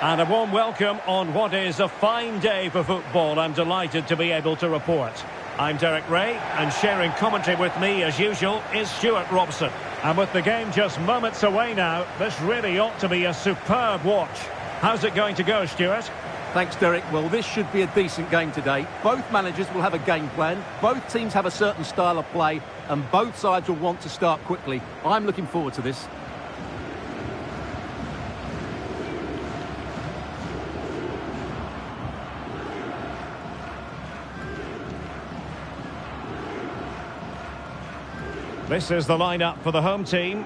And a warm welcome on what is a fine day for football. I'm delighted to be able to report. I'm Derek Ray, and sharing commentary with me, as usual, is Stuart Robson. And with the game just moments away now, this really ought to be a superb watch. How's it going to go, Stuart? Thanks, Derek. Well, this should be a decent game today. Both managers will have a game plan. Both teams have a certain style of play, and both sides will want to start quickly. I'm looking forward to this. This is the lineup for the home team.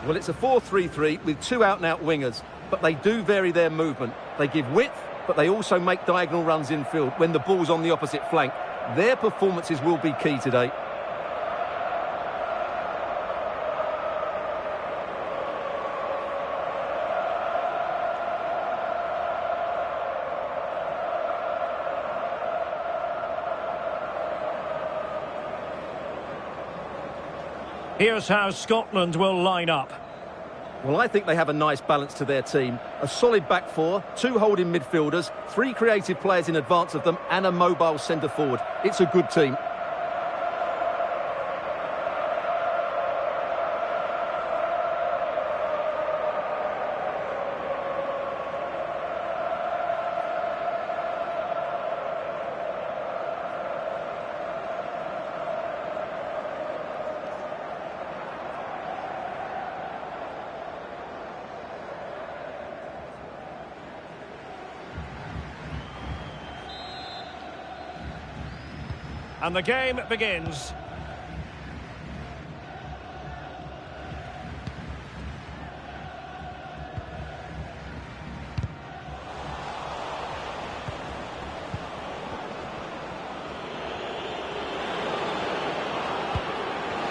Well, it's a 4-3-3 with two out-and-out wingers, but they do vary their movement. They give width, but they also make diagonal runs infield when the ball's on the opposite flank. Their performances will be key today. Here's how Scotland will line up. Well, I think they have a nice balance to their team. A solid back four, two holding midfielders, three creative players in advance of them, and a mobile centre-forward. It's a good team. And the game begins.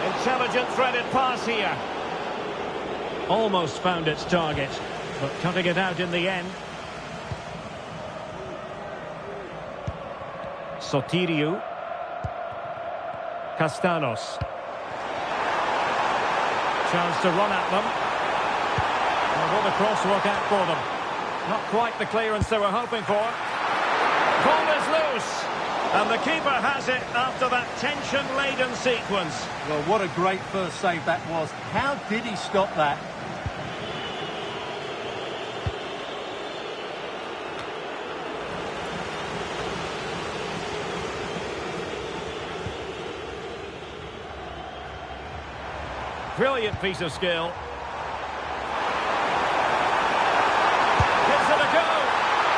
Intelligent threaded pass here. Almost found its target, but cutting it out in the end. Sotiriou. Castanos. Chance to run at them. And what a cross work out for them. Not quite the clearance they were hoping for. Ball is loose. And the keeper has it after that tension-laden sequence. Well, what a great first save that was. How did he stop that? Brilliant piece of skill. Gives it a go.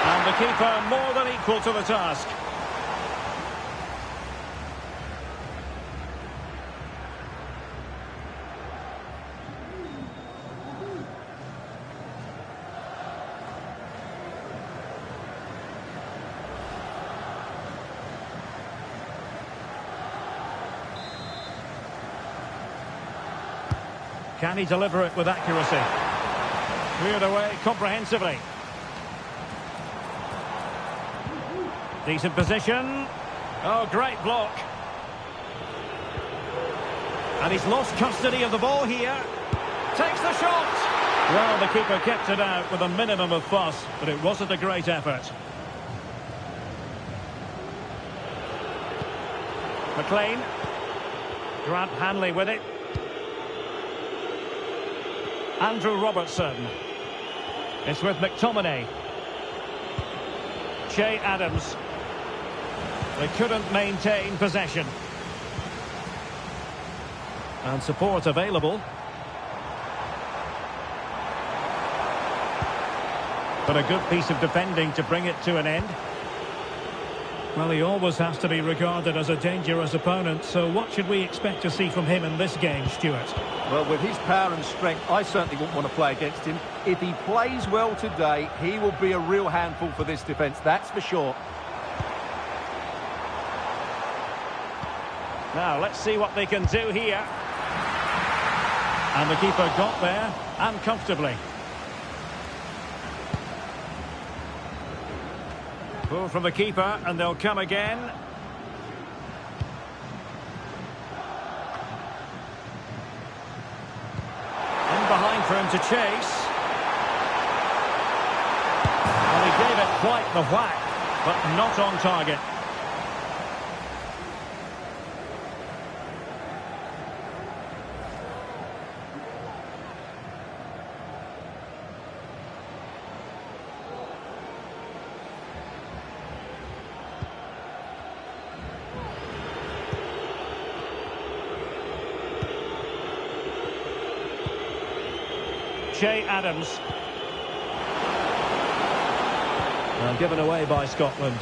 And the keeper more than equal to the task. Can he deliver it with accuracy? Cleared away comprehensively. Decent position. Oh, great block. And he's lost custody of the ball here. Takes the shot. Well, the keeper kept it out with a minimum of fuss, but it wasn't a great effort. McLean. Grant Hanley with it. Andrew Robertson. It's with McTominay. Che Adams. They couldn't maintain possession. And support available. But a good piece of defending to bring it to an end. Well, he always has to be regarded as a dangerous opponent, so what should we expect to see from him in this game, Stuart? Well, with his power and strength, I certainly wouldn't want to play against him. If he plays well today, he will be a real handful for this defence, that's for sure. Now, let's see what they can do here. And the keeper got there, and comfortably. Pull from the keeper, and they'll come again. In behind for him to chase. gave it quite the whack, but not on target. Adams. And given away by Scotland.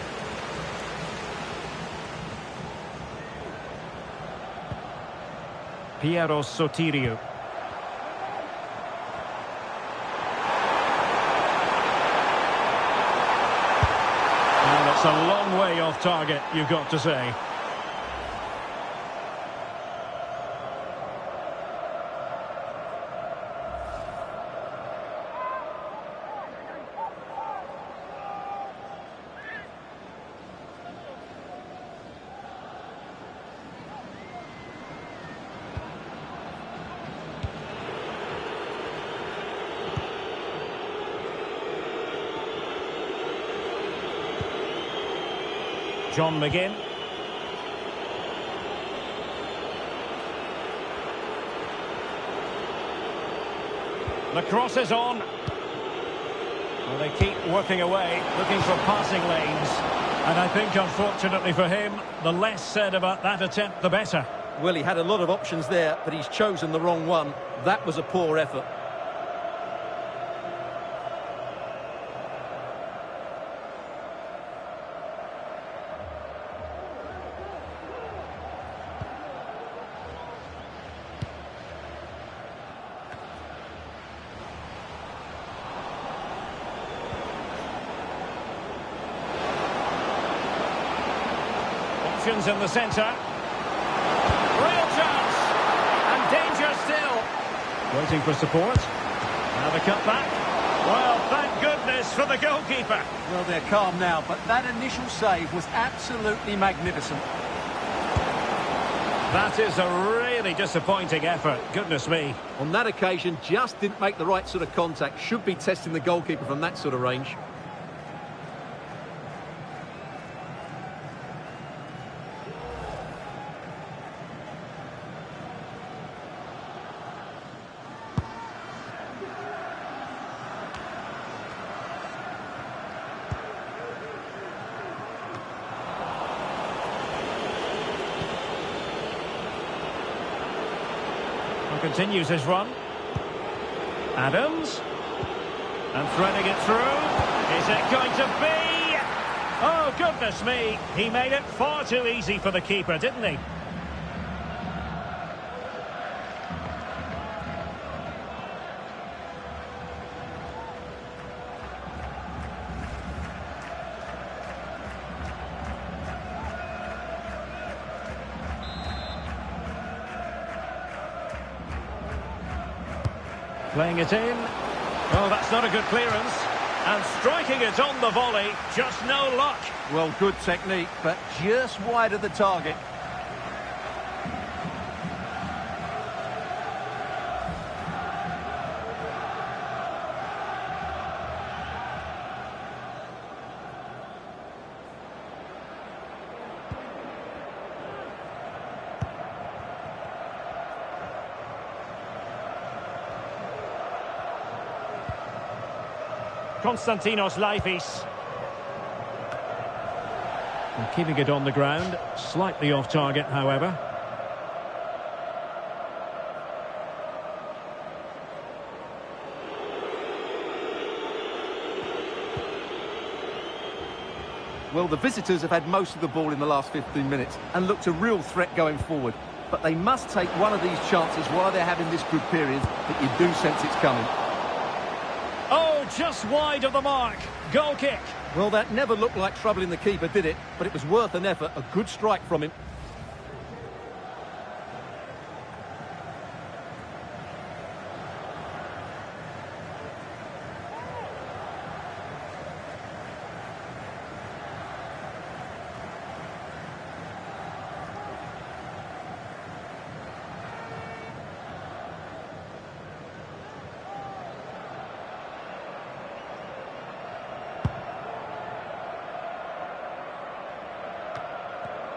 Piero Sotirio. And it's a long way off target, you've got to say. John McGinn. The cross is on. Well, they keep working away, looking for passing lanes. And I think, unfortunately for him, the less said about that attempt, the better. Well, he had a lot of options there, but he's chosen the wrong one. That was a poor effort. In the centre. Real chance. And danger still. Waiting for support. Now the cut back. Well, thank goodness for the goalkeeper. Well, they're calm now, but that initial save was absolutely magnificent. That is a really disappointing effort. Goodness me. On that occasion, just didn't make the right sort of contact. Should be testing the goalkeeper from that sort of range. Continues his run. Adams. And threading it through. Is it going to be? Oh, goodness me. He made it far too easy for the keeper, didn't he? Playing it in. Oh, that's not a good clearance. And striking it on the volley, just no luck. Well, good technique, but just wide of the target. Konstantinos Laifis. And keeping it on the ground, slightly off target, however. Well, the visitors have had most of the ball in the last 15 minutes and looked a real threat going forward. But they must take one of these chances while they're having this good period that you do sense it's coming. Oh, just wide of the mark. Goal kick. Well, that never looked like troubling the keeper, did it? But it was worth an effort. A good strike from him.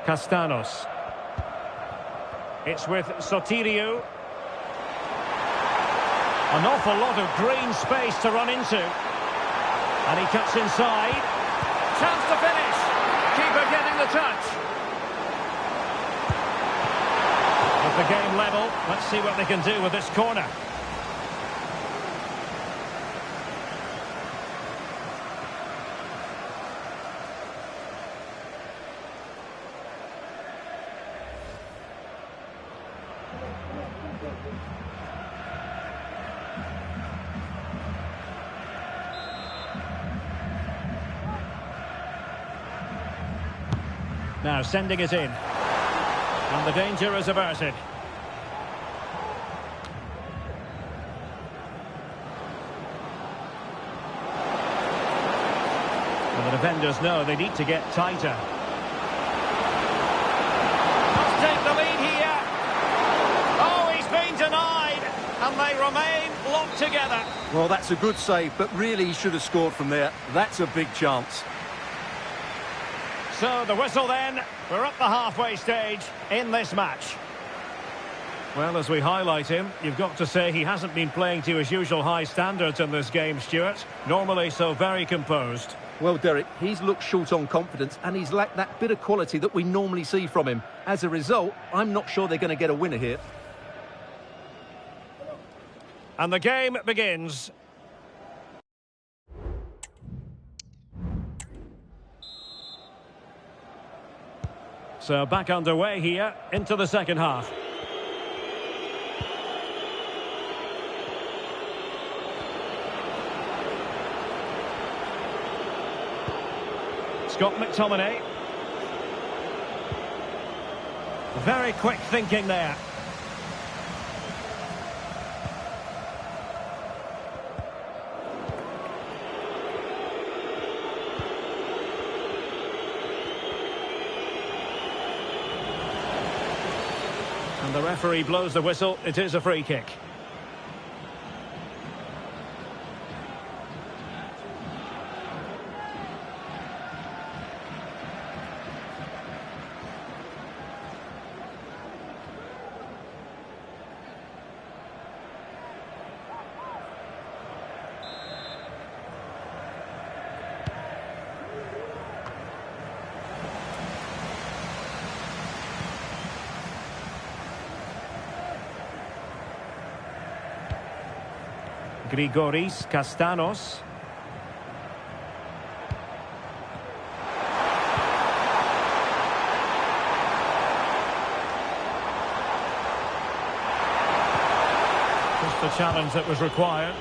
Castanos. It's with Sotirio. An awful lot of green space to run into. And he cuts inside. Chance to finish. Keeper getting the touch. With the game level, let's see what they can do with this corner. Now sending it in. And the danger is averted. And the defenders know they need to get tighter. Must take the lead here. Oh, he's been denied. And they remain locked together. Well, that's a good save, but really he should have scored from there. That's a big chance. So the whistle then, we're up the halfway stage in this match. Well, as we highlight him, you've got to say he hasn't been playing to his usual high standards in this game, Stuart. Normally so very composed. Well, Derek, he's looked short on confidence and he's lacked that bit of quality that we normally see from him. As a result, I'm not sure they're going to get a winner here. And the game begins. So back underway here into the second half. Scott McTominay. Very quick thinking there. And the referee blows the whistle. It is a free kick. Grigoris Castanos. Just the challenge that was required.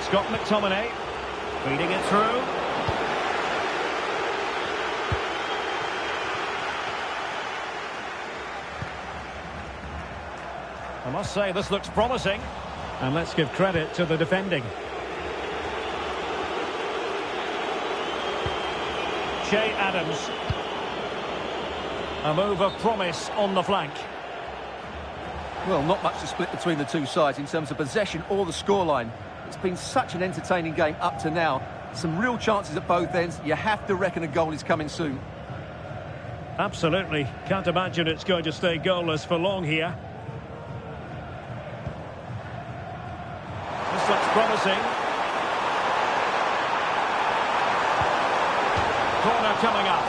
Scott McTominay feeding it through. I must say this looks promising, and let's give credit to the defending. Che Adams. A move of promise on the flank. Well, not much to split between the two sides in terms of possession or the scoreline. It's been such an entertaining game up to now. Some real chances at both ends. You have to reckon a goal is coming soon. Absolutely. Can't imagine it's going to stay goalless for long here. This looks promising. Corner coming up.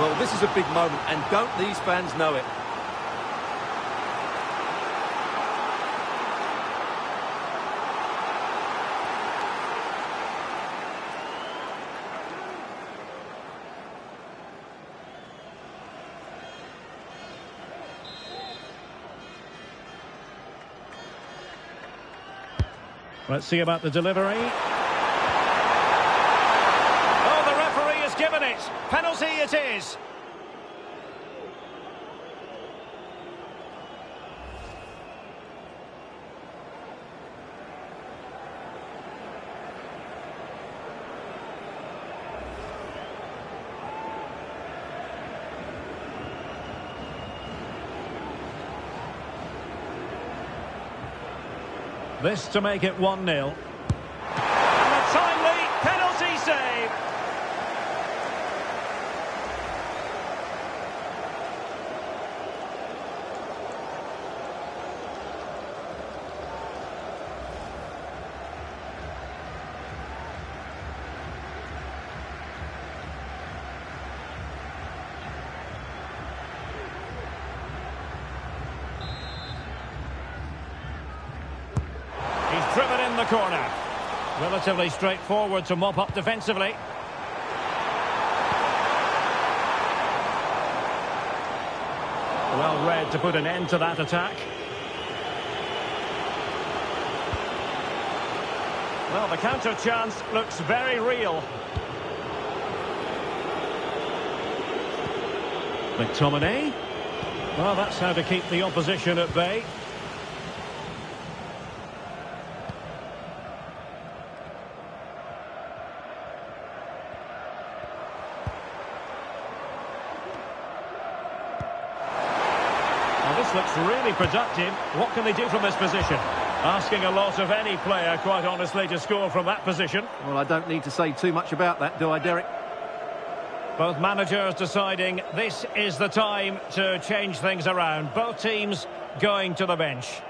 Well, this is a big moment, and don't these fans know it? Let's see about the delivery. Oh, the referee has given it. Penalty it is. This to make it 1-0. And a timely penalty. in the corner. Relatively straightforward to mop up defensively. Well read to put an end to that attack. Well, the counter chance looks very real. McTominay. Well, that's how to keep the opposition at bay. This looks really productive. What can they do from this position? Asking a lot of any player, quite honestly, to score from that position. Well, I don't need to say too much about that, do I, Derek? Both managers deciding this is the time to change things around. Both teams going to the bench.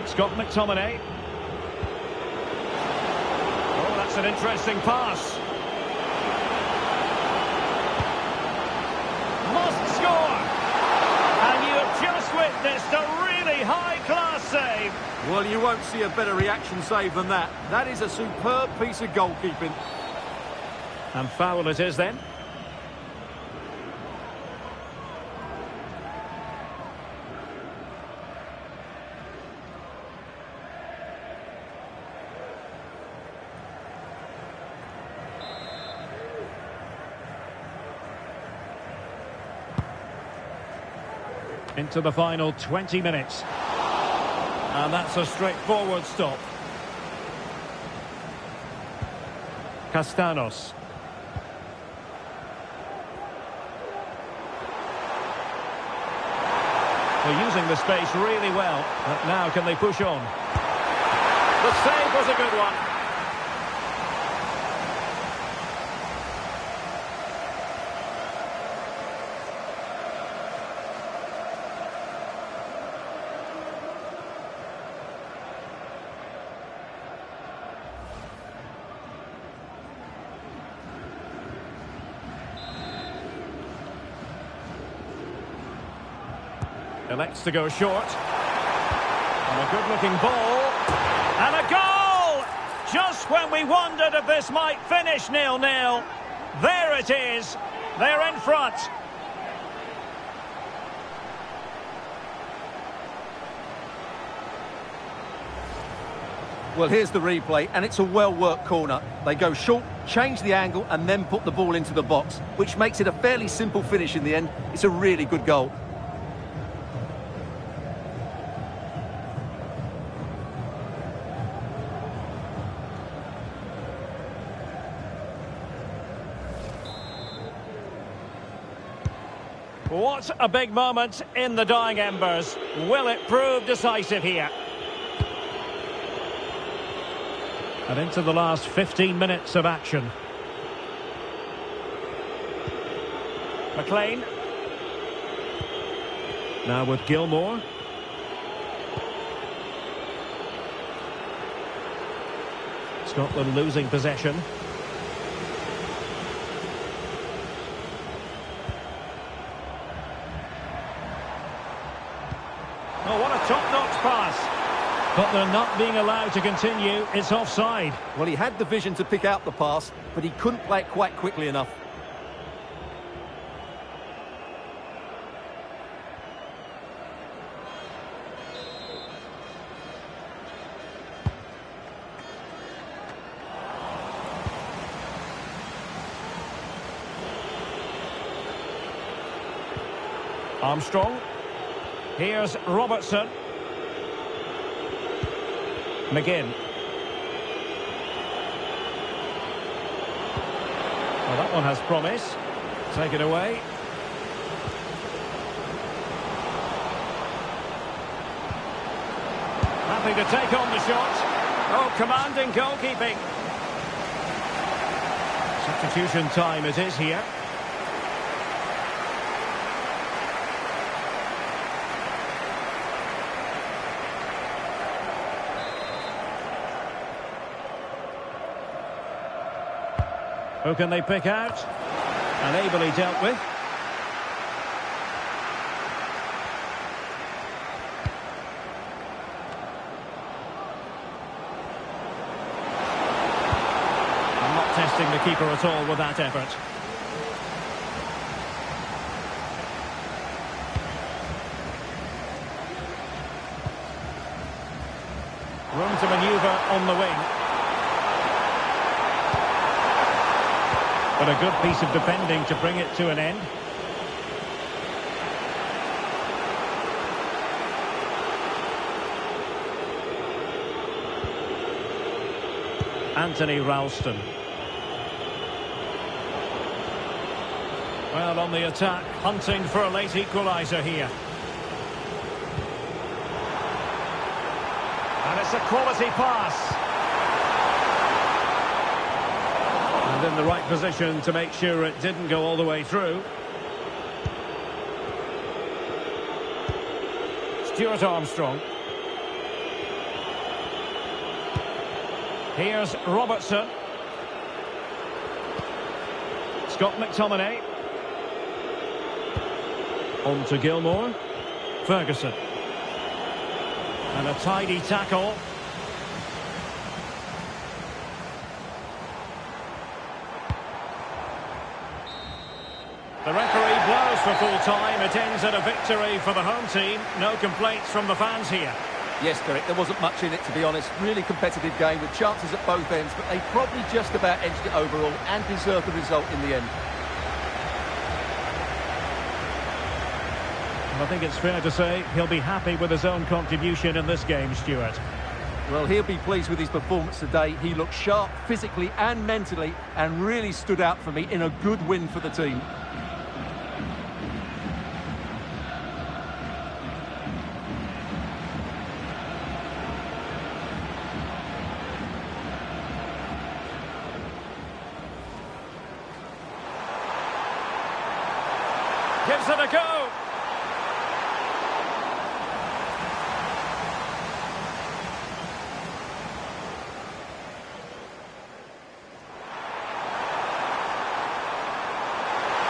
Scott McTominay. Oh, that's an interesting pass. Must score! And you have just witnessed a really high-class save. Well, you won't see a better reaction save than that. That is a superb piece of goalkeeping. And foul it is then. Into the final 20 minutes. And that's a straightforward stop. Castanos. They're using the space really well. But now can they push on? The save was a good one. Elects to go short. And a good-looking ball. And a goal! Just when we wondered if this might finish 0-0. There it is. They're in front. Well, here's the replay, and it's a well-worked corner. They go short, change the angle, and then put the ball into the box, which makes it a fairly simple finish in the end. It's a really good goal. What a big moment in the dying embers. Will it prove decisive here? And into the last 15 minutes of action. McLean. Now with Gilmore. Scotland losing possession. Oh, what a top-notch pass. But they're not being allowed to continue. It's offside. Well, he had the vision to pick out the pass, but he couldn't play it quite quickly enough. Armstrong. Here's Robertson. McGinn. Well, that one has promise. Take it away. Happy to take on the shot. Oh, commanding goalkeeping. Substitution time it is here. Who can they pick out? And ably dealt with. I'm not testing the keeper at all with that effort. Room to manoeuvre on the wing. But a good piece of defending to bring it to an end. Anthony Ralston. Well, on the attack, hunting for a late equaliser here. And it's a quality pass. And in the right position to make sure it didn't go all the way through. Stuart Armstrong. Here's Robertson. Scott McTominay. On to Gilmore. Ferguson. And a tidy tackle. The referee blows for full time. It ends at a victory for the home team. No complaints from the fans here. Yes, Derek, there wasn't much in it, to be honest. Really competitive game with chances at both ends, but they probably just about edged it overall and deserved the result in the end. I think it's fair to say he'll be happy with his own contribution in this game, Stuart. Well, he'll be pleased with his performance today. He looked sharp physically and mentally and really stood out for me in a good win for the team. Gives it a go.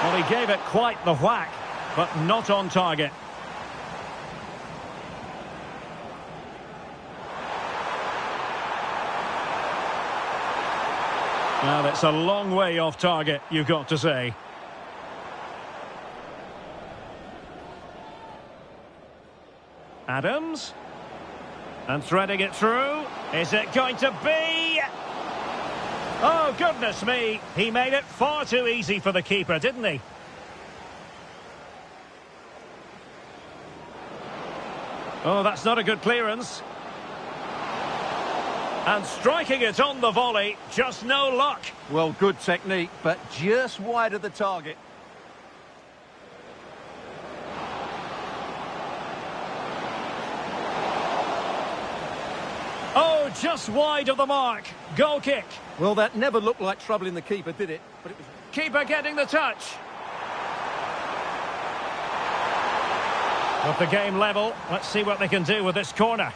Well, he gave it quite the whack, but not on target. Well, it's a long way off target, you've got to say. Adams. And threading it through. Is it going to be? Oh, goodness me. He made it far too easy for the keeper, didn't he? Oh, that's not a good clearance. And striking it on the volley, just no luck. Well, good technique, but just wide of the target. Oh, just wide of the mark. Goal kick. Well, that never looked like troubling the keeper, did it? But it was... Keeper getting the touch. With the game level, let's see what they can do with this corner.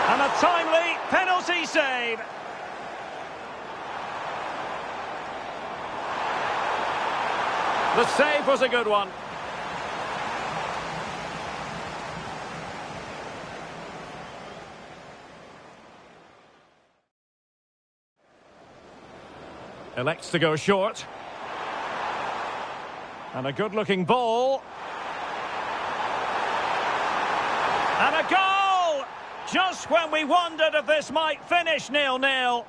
And a timely penalty save. The save was a good one. Elects to go short. And a good-looking ball. And a goal! Just when we wondered if this might finish 0-0.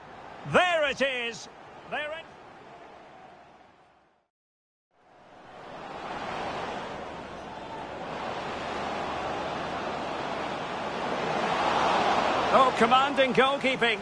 There it is. They're in. Oh, commanding goalkeeping.